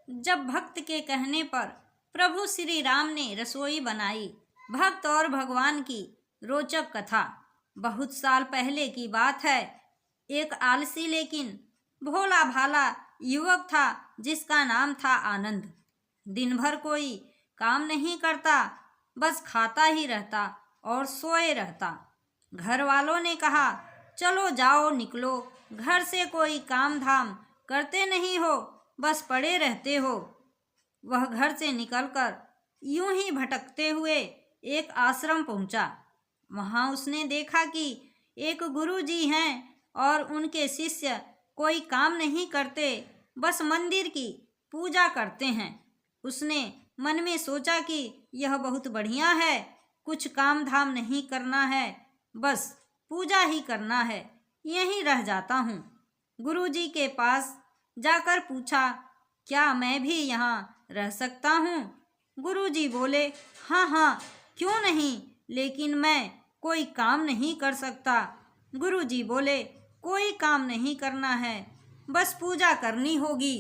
जब भक्त के कहने पर प्रभु श्री राम ने रसोई बनाई। भक्त और भगवान की रोचक कथा। बहुत साल पहले की बात है। एक आलसी लेकिन भोला भाला युवक था जिसका नाम था आनंद। दिन भर कोई काम नहीं करता, बस खाता ही रहता और सोए रहता। घर वालों ने कहा, चलो जाओ निकलो, घर से कोई काम धाम करते नहीं हो, बस पड़े रहते हो। वह घर से निकलकर यूं ही भटकते हुए एक आश्रम पहुंचा। वहां उसने देखा कि एक गुरुजी हैं और उनके शिष्य कोई काम नहीं करते, बस मंदिर की पूजा करते हैं। उसने मन में सोचा कि यह बहुत बढ़िया है, कुछ काम धाम नहीं करना है, बस पूजा ही करना है, यहीं रह जाता हूँ। गुरुजी के पास जाकर पूछा, क्या मैं भी यहाँ रह सकता हूँ? गुरुजी बोले, हाँ हाँ, क्यों नहीं, लेकिन मैं कोई काम नहीं कर सकता। गुरुजी बोले, कोई काम नहीं करना है, बस पूजा करनी होगी।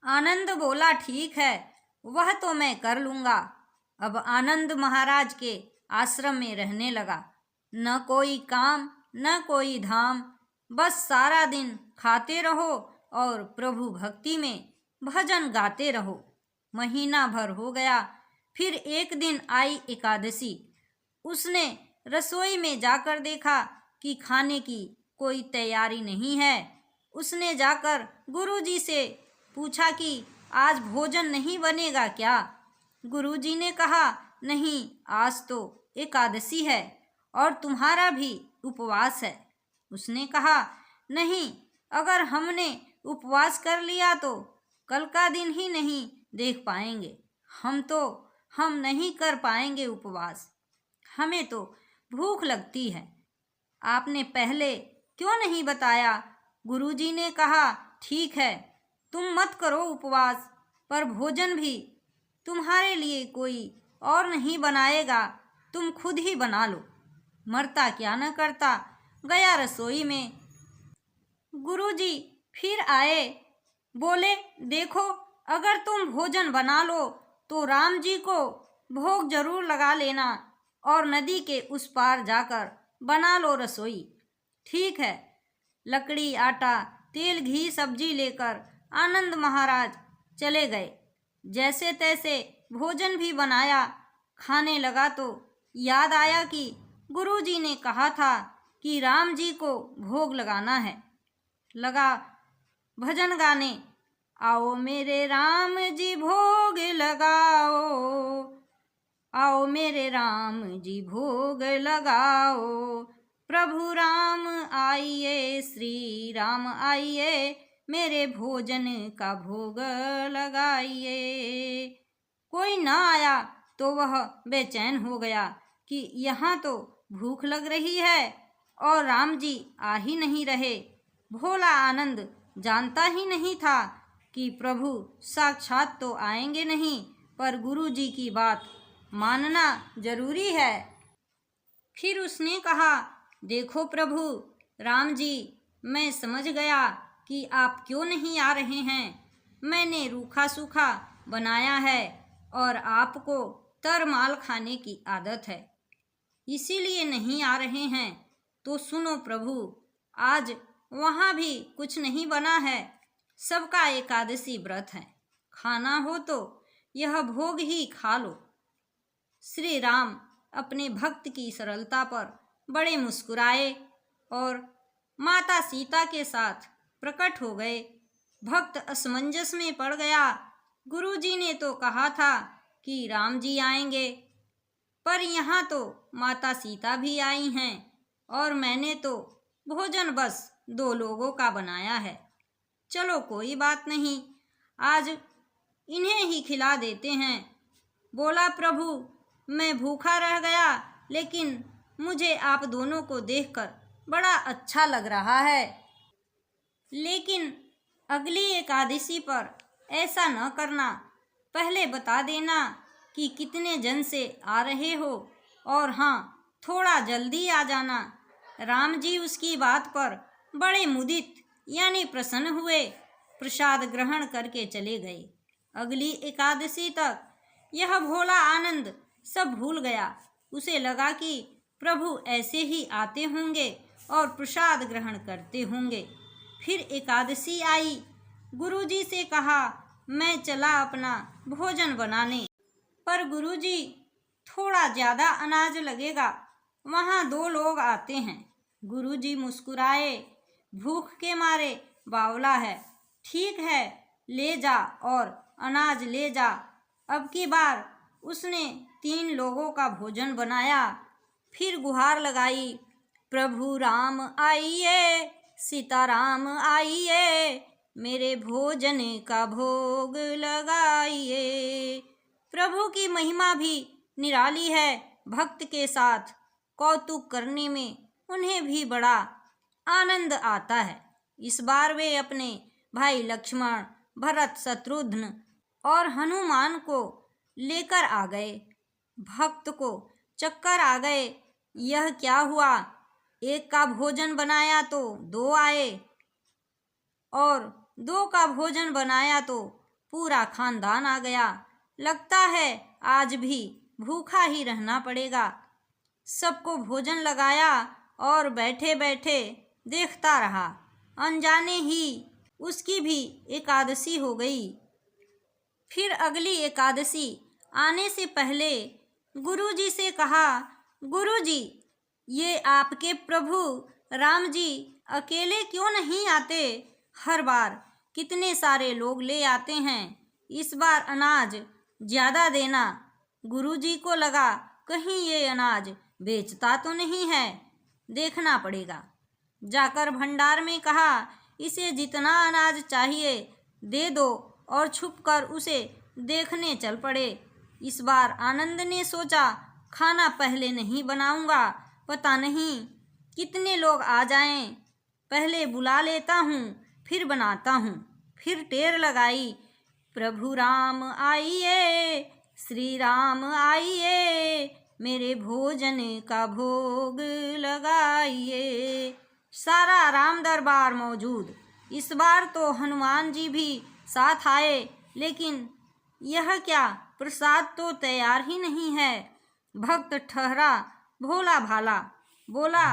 आनंद बोला, ठीक है, वह तो मैं कर लूँगा। अब आनंद महाराज के आश्रम में रहने लगा। न कोई काम न कोई धाम, बस सारा दिन खाते रहो और प्रभु भक्ति में भजन गाते रहो। महीना भर हो गया। फिर एक दिन आई एकादशी। उसने रसोई में जाकर देखा कि खाने की कोई तैयारी नहीं है। उसने जाकर गुरुजी से पूछा कि आज भोजन नहीं बनेगा क्या? गुरुजी ने कहा, नहीं, आज तो एकादशी है और तुम्हारा भी उपवास है। उसने कहा, नहीं, अगर हमने उपवास कर लिया तो कल का दिन ही नहीं देख पाएंगे। हम नहीं कर पाएंगे उपवास, हमें तो भूख लगती है। आपने पहले क्यों नहीं बताया? गुरुजी ने कहा, ठीक है, तुम मत करो उपवास, पर भोजन भी तुम्हारे लिए कोई और नहीं बनाएगा, तुम खुद ही बना लो। मरता क्या न करता, गया रसोई में। गुरुजी फिर आए, बोले, देखो, अगर तुम भोजन बना लो तो राम जी को भोग जरूर लगा लेना और नदी के उस पार जाकर बना लो रसोई। ठीक है। लकड़ी, आटा, तेल, घी, सब्जी लेकर आनंद महाराज चले गए। जैसे तैसे भोजन भी बनाया, खाने लगा तो याद आया कि गुरुजी ने कहा था कि राम जी को भोग लगाना है। लगा भजन गाने, आओ मेरे राम जी भोग लगाओ, आओ मेरे राम जी भोग लगाओ, प्रभु राम आइए, श्री राम आइए, मेरे भोजन का भोग लगाइए। कोई ना आया तो वह बेचैन हो गया कि यहाँ तो भूख लग रही है और राम जी आ ही नहीं रहे। भोला आनंद जानता ही नहीं था कि प्रभु साक्षात तो आएंगे नहीं, पर गुरु जी की बात मानना जरूरी है। फिर उसने कहा, देखो प्रभु राम जी, मैं समझ गया कि आप क्यों नहीं आ रहे हैं। मैंने रूखा सूखा बनाया है और आपको तरमाल खाने की आदत है, इसीलिए नहीं आ रहे हैं। तो सुनो प्रभु, आज वहाँ भी कुछ नहीं बना है, सबका एकादशी व्रत है। खाना हो तो यह भोग ही खा लो। श्री राम अपने भक्त की सरलता पर बड़े मुस्कुराए और माता सीता के साथ प्रकट हो गए। भक्त असमंजस में पड़ गया। गुरुजी ने तो कहा था कि राम जी आएंगे, पर यहाँ तो माता सीता भी आई हैं और मैंने तो भोजन बस 2 लोगों का बनाया है। चलो कोई बात नहीं, आज इन्हें ही खिला देते हैं। बोला, प्रभु मैं भूखा रह गया, लेकिन मुझे आप दोनों को देखकर बड़ा अच्छा लग रहा है। लेकिन अगली एकादशी पर ऐसा न करना, पहले बता देना कि कितने जन से आ रहे हो, और हाँ, थोड़ा जल्दी आ जाना। राम जी उसकी बात पर बड़े मुदित यानी प्रसन्न हुए प्रसाद ग्रहण करके चले गए। अगली एकादशी तक यह भोला आनंद सब भूल गया। उसे लगा कि प्रभु ऐसे ही आते होंगे और प्रसाद ग्रहण करते होंगे। फिर एकादशी आई। गुरुजी से कहा, मैं चला अपना भोजन बनाने। पर गुरुजी, थोड़ा ज़्यादा अनाज लगेगा, वहाँ 2 लोग आते हैं। गुरुजी मुस्कुराए, भूख के मारे बावला है। ठीक है, ले जा और अनाज ले जा। अब की बार उसने 3 लोगों का भोजन बनाया। फिर गुहार लगाई, प्रभु राम आइए, सीताराम आइए, मेरे भोजन का भोग लगाइए। प्रभु की महिमा भी निराली है। भक्त के साथ कौतुक करने में उन्हें भी बड़ा आनंद आता है। इस बार वे अपने भाई लक्ष्मण, भरत, शत्रुघ्न और हनुमान को लेकर आ गए। भक्त को चक्कर आ गए। यह क्या हुआ? एक का भोजन बनाया तो 2 आए और 2 का भोजन बनाया तो पूरा खानदान आ गया। लगता है आज भी भूखा ही रहना पड़ेगा। सबको भोजन लगाया और बैठे बैठे देखता रहा। अनजाने ही उसकी भी एकादशी हो गई। फिर अगली एकादशी आने से पहले गुरुजी से कहा, गुरुजी, ये आपके प्रभु राम जी अकेले क्यों नहीं आते? हर बार कितने सारे लोग ले आते हैं। इस बार अनाज ज़्यादा देना। गुरुजी को लगा कहीं ये अनाज बेचता तो नहीं है, देखना पड़ेगा। जाकर भंडार में कहा, इसे जितना अनाज चाहिए दे दो, और छुपकर उसे देखने चल पड़े। इस बार आनंद ने सोचा, खाना पहले नहीं बनाऊंगा, पता नहीं कितने लोग आ जाएं। पहले बुला लेता हूँ, फिर बनाता हूँ। फिर टेर लगाई, प्रभु राम आइए, श्री राम आइए, मेरे भोजन का भोग लगाइए। सारा राम दरबार मौजूद। इस बार तो हनुमान जी भी साथ आए, लेकिन यह क्या, प्रसाद तो तैयार ही नहीं है। भक्त ठहरा भोला भाला, बोला,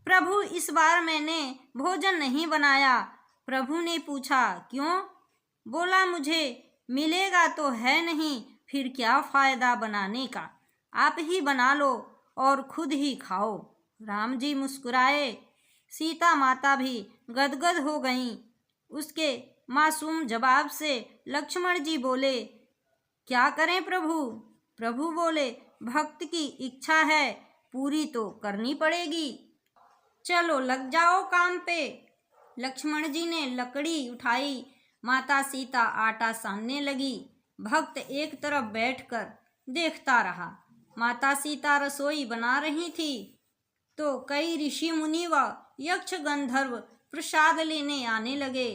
प्रभु इस बार मैंने भोजन नहीं बनाया। प्रभु ने पूछा, क्यों? बोला, मुझे मिलेगा तो है नहीं, फिर क्या फ़ायदा बनाने का, आप ही बना लो और खुद ही खाओ। राम जी मुस्कुराए। सीता माता भी गदगद हो गईं। उसके मासूम जवाब से लक्ष्मण जी बोले, क्या करें प्रभु? प्रभु बोले, भक्त की इच्छा है, पूरी तो करनी पड़ेगी। चलो लग जाओ काम पे। लक्ष्मण जी ने लकड़ी उठाई। माता सीता आटा सानने लगी। भक्त एक तरफ बैठकर देखता रहा। माता सीता रसोई बना रही थी तो कई ऋषि मुनि व यक्ष गंधर्व प्रसाद लेने आने लगे।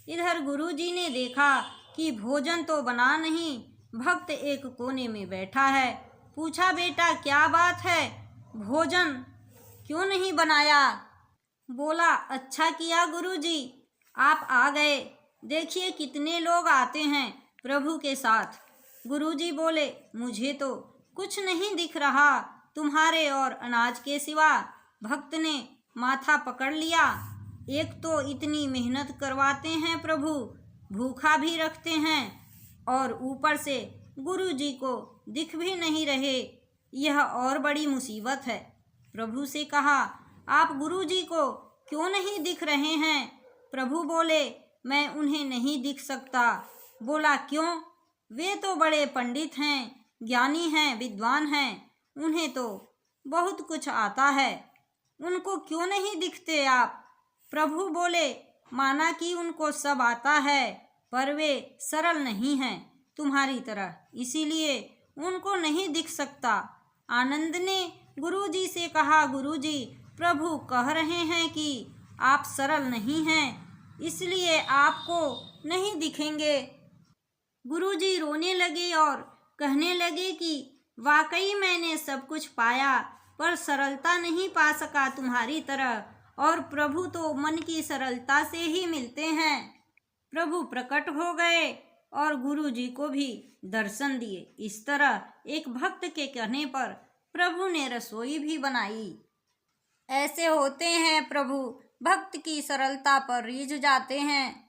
इधर गुरुजी ने देखा कि भोजन तो बना नहीं, भक्त एक कोने में बैठा है। पूछा, बेटा क्या बात है, भोजन क्यों नहीं बनाया? बोला, अच्छा किया गुरुजी, आप आ गए। देखिए कितने लोग आते हैं प्रभु के साथ। गुरुजी बोले, मुझे तो कुछ नहीं दिख रहा तुम्हारे और अनाज के सिवा। भक्त ने माथा पकड़ लिया। एक तो इतनी मेहनत करवाते हैं प्रभु, भूखा भी रखते हैं, और ऊपर से गुरुजी को दिख भी नहीं रहे। यह और बड़ी मुसीबत है। प्रभु से कहा, आप गुरुजी को क्यों नहीं दिख रहे हैं? प्रभु बोले, मैं उन्हें नहीं दिख सकता। बोला, क्यों? वे तो बड़े पंडित हैं, ज्ञानी हैं, विद्वान हैं, उन्हें तो बहुत कुछ आता है, उनको क्यों नहीं दिखते आप? प्रभु बोले, माना कि उनको सब आता है, पर वे सरल नहीं हैं तुम्हारी तरह, इसीलिए उनको नहीं दिख सकता। आनंद ने गुरुजी से कहा, गुरुजी, प्रभु कह रहे हैं कि आप सरल नहीं हैं, इसलिए आपको नहीं दिखेंगे। गुरुजी रोने लगे और कहने लगे कि वाकई मैंने सब कुछ पाया, पर सरलता नहीं पा सका तुम्हारी तरह, और प्रभु तो मन की सरलता से ही मिलते हैं। प्रभु प्रकट हो गए और गुरु जी को भी दर्शन दिए। इस तरह एक भक्त के कहने पर प्रभु ने रसोई भी बनाई। ऐसे होते हैं प्रभु, भक्त की सरलता पर रीझ जाते हैं।